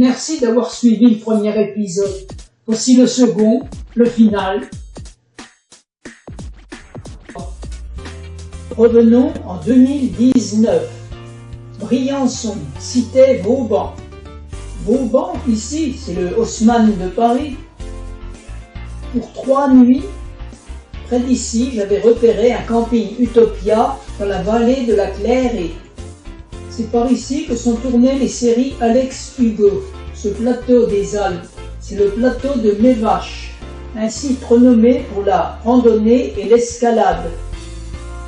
Merci d'avoir suivi le premier épisode. Voici le second, le final. Revenons en 2019. Briançon, cité Vauban. Vauban, ici, c'est le Haussmann de Paris. Pour 3 nuits, près d'ici, j'avais repéré un camping Utopia dans la vallée de la Clérée. C'est par ici que sont tournées les séries Alex Hugo. Ce plateau des Alpes, c'est le plateau de Mévaches, un site renommé pour la randonnée et l'escalade.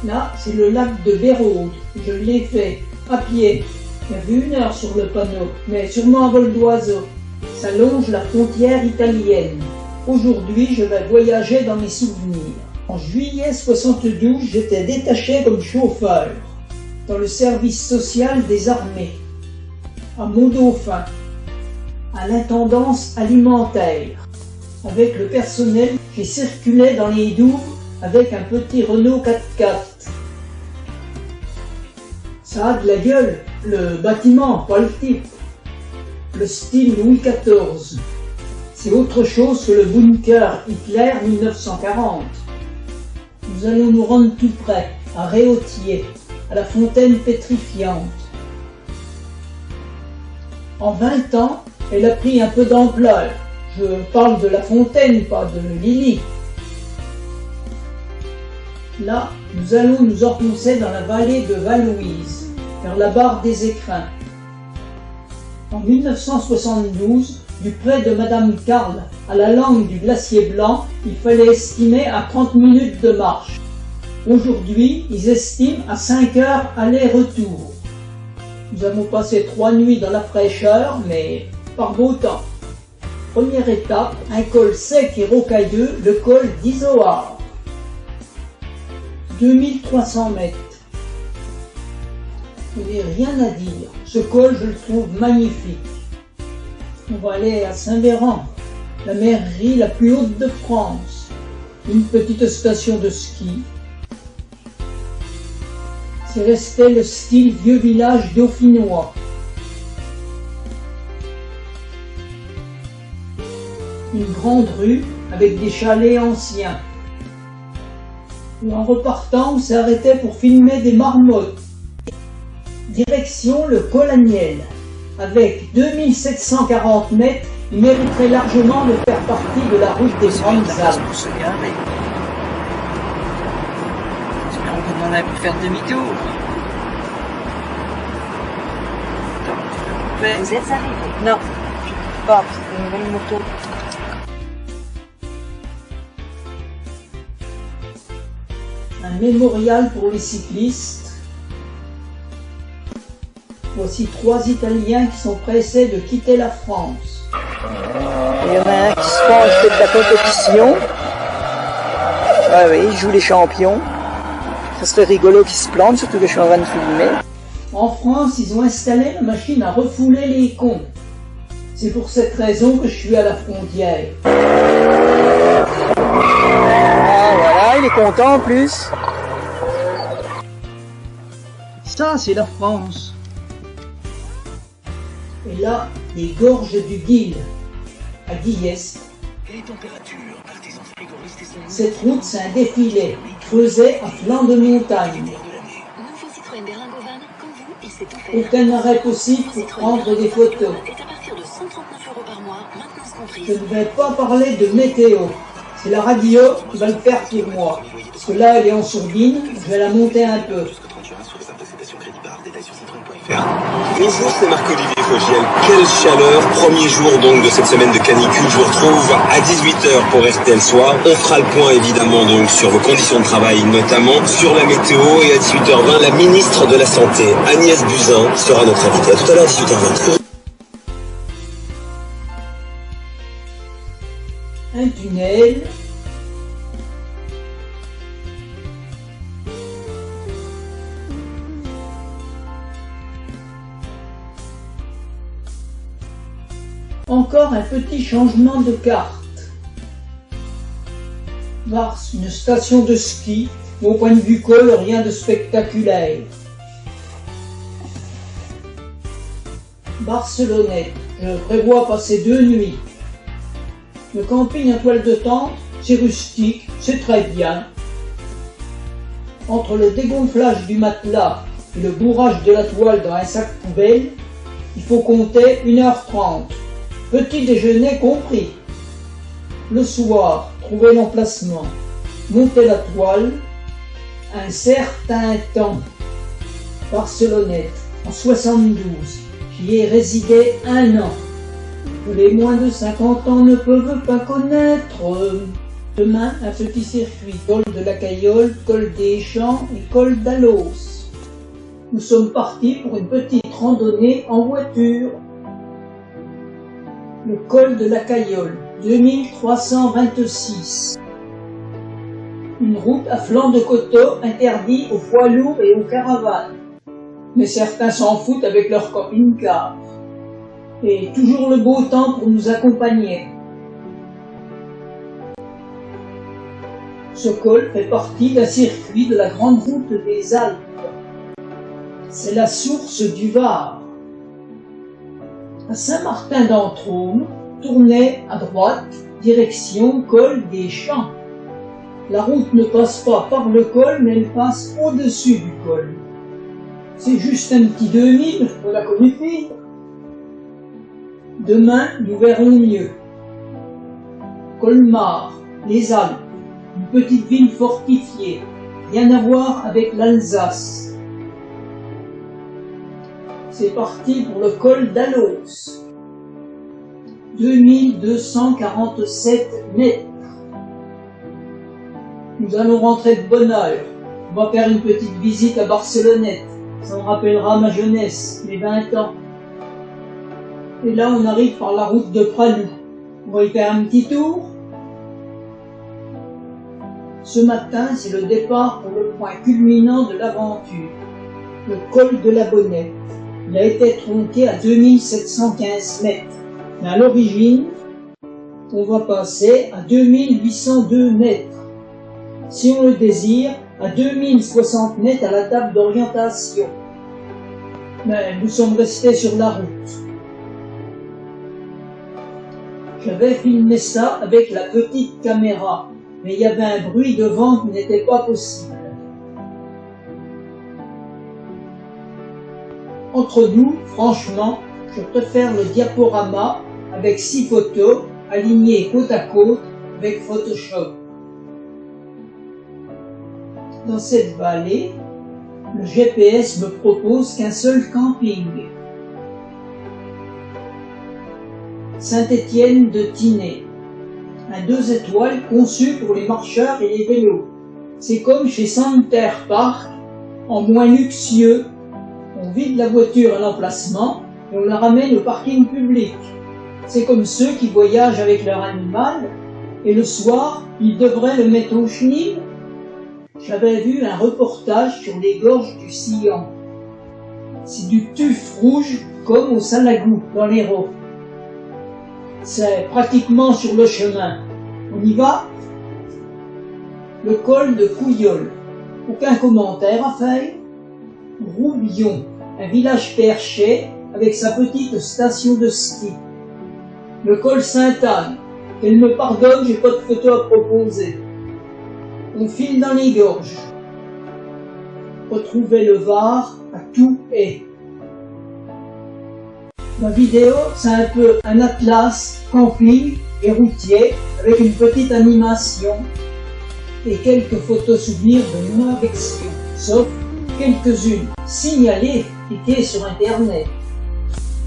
Là, c'est le lac de Béraude. Je l'ai fait à pied. Il y avait 1 heure sur le panneau, mais sûrement un vol d'oiseau. Ça longe la frontière italienne. Aujourd'hui, je vais voyager dans mes souvenirs. En juillet 72, j'étais détaché comme chauffeur dans le service social des armées, à Mont-Dauphin, à l'intendance alimentaire. Avec le personnel, j'ai circulé dans les Doubs avec un petit Renault 4x4. Ça a de la gueule, le bâtiment, pas le type. Le style Louis XIV. C'est autre chose que le bunker Hitler 1940. Nous allons nous rendre tout près, à Réautier, à la fontaine pétrifiante. En 20 ans, elle a pris un peu d'ampleur. Je parle de la fontaine, pas de Lily. Là, nous allons nous enfoncer dans la vallée de Val-Louise, vers la barre des Écrins. En 1972, du pré de Madame Carle à la langue du glacier blanc, il fallait estimer à 30 minutes de marche. Aujourd'hui, ils estiment à 5 heures aller-retour. Nous avons passé 3 nuits dans la fraîcheur, mais par beau temps. Première étape, un col sec et rocailleux, le col d'Izoard. 2300 mètres. Il n'y a rien à dire. Ce col, je le trouve magnifique. On va aller à Saint-Véran, la mairie la plus haute de France. Une petite station de ski. C'est resté le style vieux village dauphinois. Une grande rue avec des chalets anciens. Et en repartant, on s'est arrêté pour filmer des marmottes. Direction le col Agnel. Avec 2740 mètres, il mériterait largement de faire partie de la route des Grandes Alpes. On a pu faire demi-tour. Vous êtes arrivé? Non, je ne peux pas, c'est une nouvelle moto. Un mémorial pour les cyclistes. Voici 3 Italiens qui sont pressés de quitter la France. Il y en a un qui se penche, fait de la compétition. Ah oui, il joue les champions. Ça serait rigolo qu'il se plante, surtout que je suis en train de filmer. En France, ils ont installé la machine à refouler les cons. C'est pour cette raison que je suis à la frontière. Ah voilà, il est content en plus. Ça, c'est la France. Et là, les gorges du Guil, à Guillest. Cette route, c'est un défilé, creusé à flanc de montagne. Aucun arrêt possible pour prendre des photos. Je ne vais pas parler de météo. C'est la radio qui va le faire pour moi. Parce que là, elle est en sourdine, je vais la monter un peu. Bonjour, c'est Marc-Olivier Fogiel. Quelle chaleur! Premier jour donc de cette semaine de canicule. Je vous retrouve à 18h pour RTL Soir. On fera le point évidemment donc sur vos conditions de travail, notamment sur la météo. Et à 18h20, la ministre de la Santé, Agnès Buzyn, sera notre invitée. À tout à l'heure, 18h20. Un tunnel. Encore un petit changement de carte. Vars, une station de ski, mais au point de vue col, rien de spectaculaire. Barcelonnette, je prévois passer 2 nuits. Le camping à toile de tente, c'est rustique, c'est très bien. Entre le dégonflage du matelas et le bourrage de la toile dans un sac poubelle, il faut compter 1h30, petit déjeuner compris. Le soir, trouver l'emplacement, monter la toile, un certain temps. Barcelonnette, en 72, j'y ai résidé 1 an. Que les moins de 50 ans ne peuvent pas connaître. Demain, un petit circuit, col de la Caillole, col des Champs et col d'Alos. Nous sommes partis pour une petite randonnée en voiture. Le col de la Caillole, 2326. Une route à flanc de coteau interdite aux poids lourds et aux caravanes. Mais certains s'en foutent avec leur camping-car. Et toujours le beau temps pour nous accompagner. Ce col fait partie d'un circuit de la grande route des Alpes. C'est la source du Var. À Saint-Martin-d'Entraume, tournez à droite, direction col des Champs. La route ne passe pas par le col, mais elle passe au-dessus du col. C'est juste un petit 2000, voilà comme il fait. Demain, nous verrons mieux. Colmar, les Alpes, une petite ville fortifiée, rien à voir avec l'Alsace. C'est parti pour le col d'Alos, 2247 mètres. Nous allons rentrer de bonne heure. On va faire une petite visite à Barcelonnette. Ça me rappellera ma jeunesse, mes 20 ans. Et là, on arrive par la route de Pranou. On va y faire un petit tour. Ce matin, c'est le départ pour le point culminant de l'aventure, le col de la Bonnette. Il a été tronqué à 2715 mètres. Mais à l'origine, on va passer à 2802 mètres. Si on le désire, à 2060 mètres à la table d'orientation. Mais nous sommes restés sur la route. J'avais filmé ça avec la petite caméra, mais il y avait un bruit de vent qui n'était pas possible. Entre nous, franchement, je préfère le diaporama avec 6 photos alignées côte à côte avec Photoshop. Dans cette vallée, le GPS me propose qu'un seul camping. Saint-Étienne de Tinée, un 2 étoiles conçu pour les marcheurs et les vélos. C'est comme chez Center Park, en moins luxueux. On vide la voiture à l'emplacement et on la ramène au parking public. C'est comme ceux qui voyagent avec leur animal et le soir, ils devraient le mettre au chenil. J'avais vu un reportage sur les gorges du Sillon. C'est du tuf rouge comme au Salagou dans l'Hérault. C'est pratiquement sur le chemin. On y va? Le col de Couillol. Aucun commentaire à faire. Roubion, un village perché avec sa petite station de ski. Le col Sainte-Anne. Qu'elle me pardonne, j'ai pas de photo à proposer. On file dans les gorges. Retrouver le Var à Touhaix. Ma vidéo, c'est un peu un atlas camping et routier avec une petite animation et quelques photos souvenirs de mon affection, sauf quelques-unes signalées, cliquées sur internet.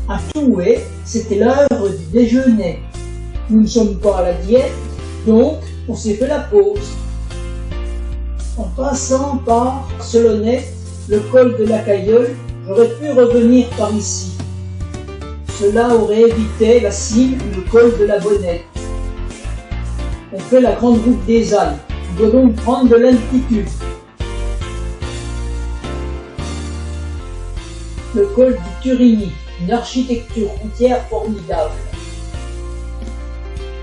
À Touhaix, c'était l'heure du déjeuner. Nous ne sommes pas à la diète, donc on s'est fait la pause. En passant par Barcelonnette, le col de la Caillole, j'aurais pu revenir par ici. Cela aurait évité la cime et le col de la Bonnette. On fait la grande route des Alpes. On doit donc prendre de l'altitude. Le col du Turini, une architecture routière formidable.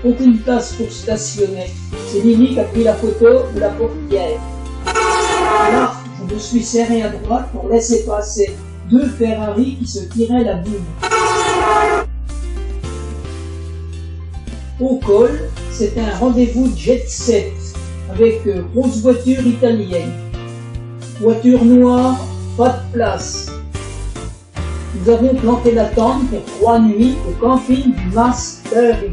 Aucune place pour stationner. C'est Lily qui a pris la photo de la portière. Là, je me suis serré à droite pour laisser passer 2 Ferrari qui se tiraient la boule. Au col, c'était un rendez-vous jet set avec grosse voiture italienne. Voiture noire, pas de place. Nous avons planté la tente pour 3 nuits au camping du Mas d'Ari.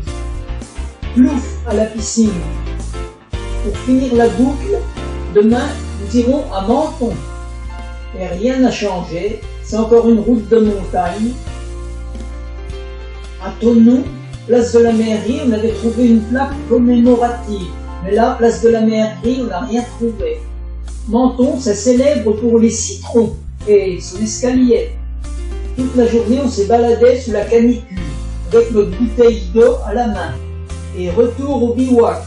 Plouf à la piscine. Pour finir la boucle, demain, nous irons à Menton. Et rien n'a changé, c'est encore une route de montagne. À Thonon, place de la mairie, on avait trouvé une plaque commémorative. Mais là, place de la mairie, on n'a rien trouvé. Menton, c'est célèbre pour les citrons et son escalier. Toute la journée, on s'est baladé sous la canicule, avec notre bouteille d'eau à la main. Et retour au bivouac.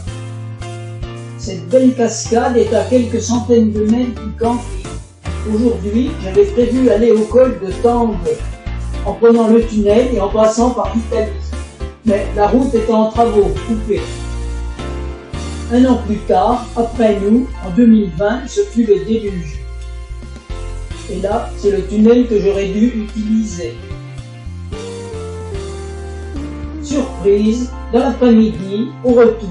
Cette belle cascade est à quelques centaines de mètres du camping. Aujourd'hui, j'avais prévu aller au col de Tangles, en prenant le tunnel et en passant par l'Italie. Mais la route était en travaux, coupée. Un an plus tard, après nous, en 2020, ce fut le déluge. Et là, c'est le tunnel que j'aurais dû utiliser. Surprise, dans l'après-midi, au retour,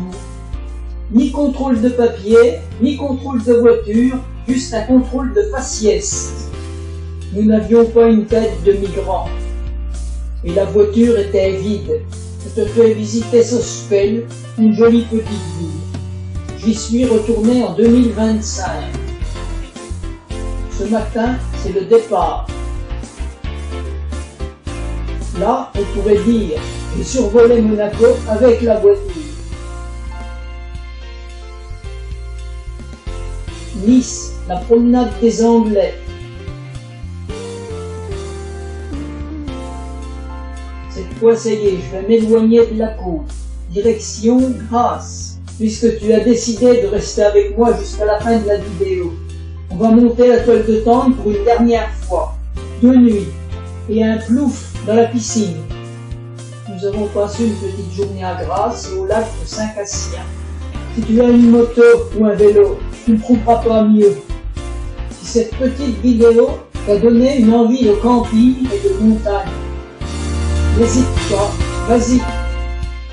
ni contrôle de papier, ni contrôle de voiture, juste un contrôle de faciès. Nous n'avions pas une tête de migrant. Et la voiture était vide. Je te fais visiter Sospel, une jolie petite ville. J'y suis retourné en 2025. Ce matin, c'est le départ. Là, on pourrait dire, j'ai survolé Monaco avec la voiture. Nice, la promenade des Anglais. Cette fois, ça y est, je vais m'éloigner de la côte. Direction Grasse, puisque tu as décidé de rester avec moi jusqu'à la fin de la vidéo. On va monter la toile de tente pour une dernière fois. 2 nuits et un plouf dans la piscine. Nous avons passé une petite journée à Grasse et au lac de Saint-Cassien. Si tu as une moto ou un vélo, tu ne trouveras pas mieux. Si cette petite vidéo t'a donné une envie de camping et de montagne, n'hésite pas, vas-y.